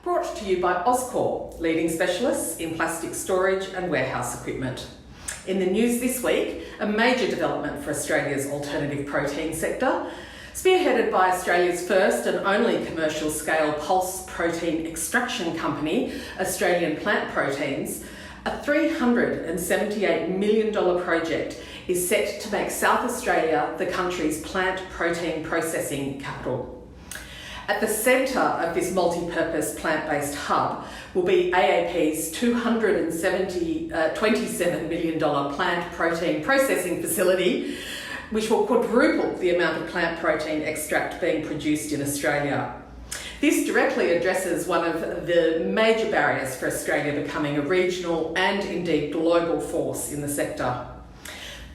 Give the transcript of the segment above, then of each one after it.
brought to you by Aus, leading specialists in plastic storage and warehouse equipment. In the news this week, a major development for Australia's alternative protein sector, spearheaded by Australia's first and only commercial-scale pulse protein extraction company, Aus Plant Proteins. A $378 million project is set to make South Australia the country's plant protein processing capital. At the centre of this multi-purpose plant-based hub will be AAP's $227 million plant protein processing facility, which will quadruple the amount of plant protein extract being produced in Australia. This directly addresses one of the major barriers for Australia becoming a regional and indeed global force in the sector.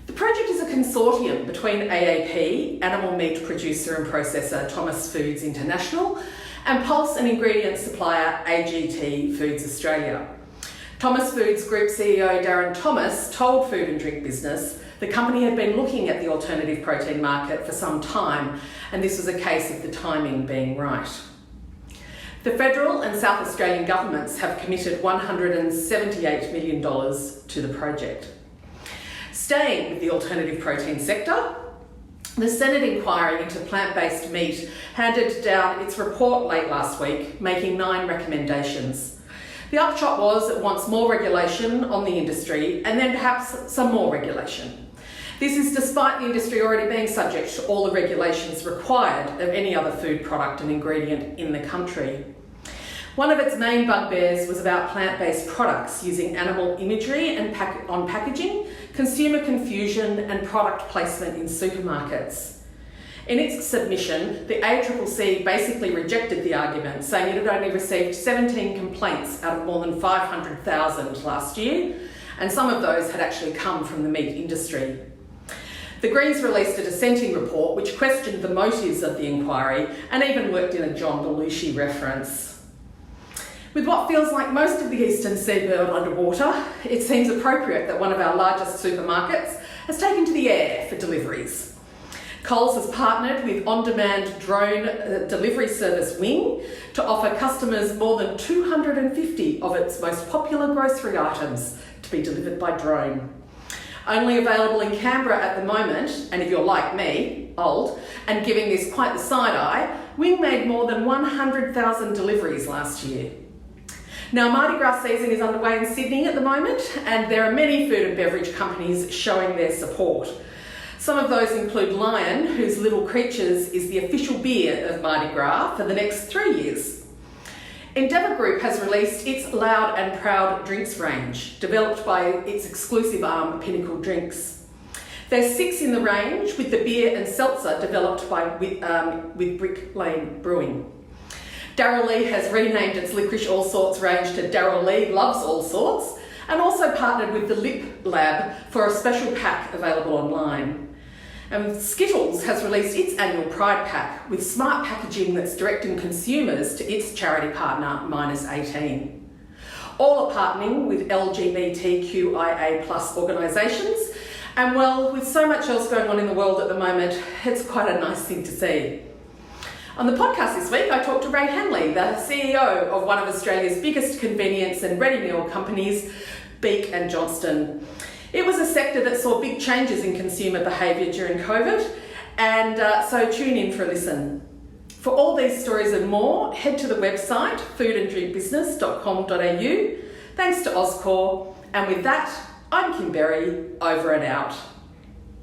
The project is a consortium between AAP, animal meat producer and processor Thomas Foods International, and pulse and ingredient supplier AGT Foods Australia. Thomas Foods Group CEO Darren Thomas told Food and Drink Business the company had been looking at the alternative protein market for some time, and this was a case of the timing being right. The federal and South Australian governments have committed $178 million to the project. Staying with the alternative protein sector, the Senate inquiry into plant-based meat handed down its report late last week, making 9 recommendations. The upshot was it wants more regulation on the industry and then perhaps some more regulation. This is despite the industry already being subject to all the regulations required of any other food product and ingredient in the country. One of its main bugbears was about plant-based products using animal imagery and on packaging, consumer confusion and product placement in supermarkets. In its submission, the ACCC basically rejected the argument, saying it had only received 17 complaints out of more than 500,000 last year, and some of those had actually come from the meat industry. The Greens released a dissenting report which questioned the motives of the inquiry and even worked in a John Belushi reference. With what feels like most of the eastern seaboard underwater, it seems appropriate that one of our largest supermarkets has taken to the air for deliveries. Coles has partnered with on-demand drone delivery service Wing to offer customers more than 250 of its most popular grocery items to be delivered by drone. Only available in Canberra at the moment, and if you're like me, old, and giving this quite the side eye, Wing made more than 100,000 deliveries last year. Now, Mardi Gras season is underway in Sydney at the moment, and there are many food and beverage companies showing their support. Some of those include Lion, whose Little Creatures is the official beer of Mardi Gras for the next 3 years. Endeavour Group has released its Loud and Proud drinks range, developed by its exclusive arm, Pinnacle Drinks. There's 6 in the range, with the beer and seltzer developed with Brick Lane Brewing. Darryl Lea has renamed its Licorice All Sorts range to Darryl Lea Loves All Sorts, and also partnered with the Lip Lab for a special pack available online. And Skittles has released its annual Pride Pack with smart packaging that's directing consumers to its charity partner, -18. All are partnering with LGBTQIA+ organisations, and well, with so much else going on in the world at the moment, it's quite a nice thing to see. On the podcast this week, I talked to Ray Henley, the CEO of one of Australia's biggest convenience and ready meal companies, Beak & Johnston. It was a sector that saw big changes in consumer behaviour during COVID, and so tune in for a listen. For all these stories and more, head to the website foodanddrinkbusiness.com.au. Thanks to Aus, and with that, I'm Kim Berry, over and out.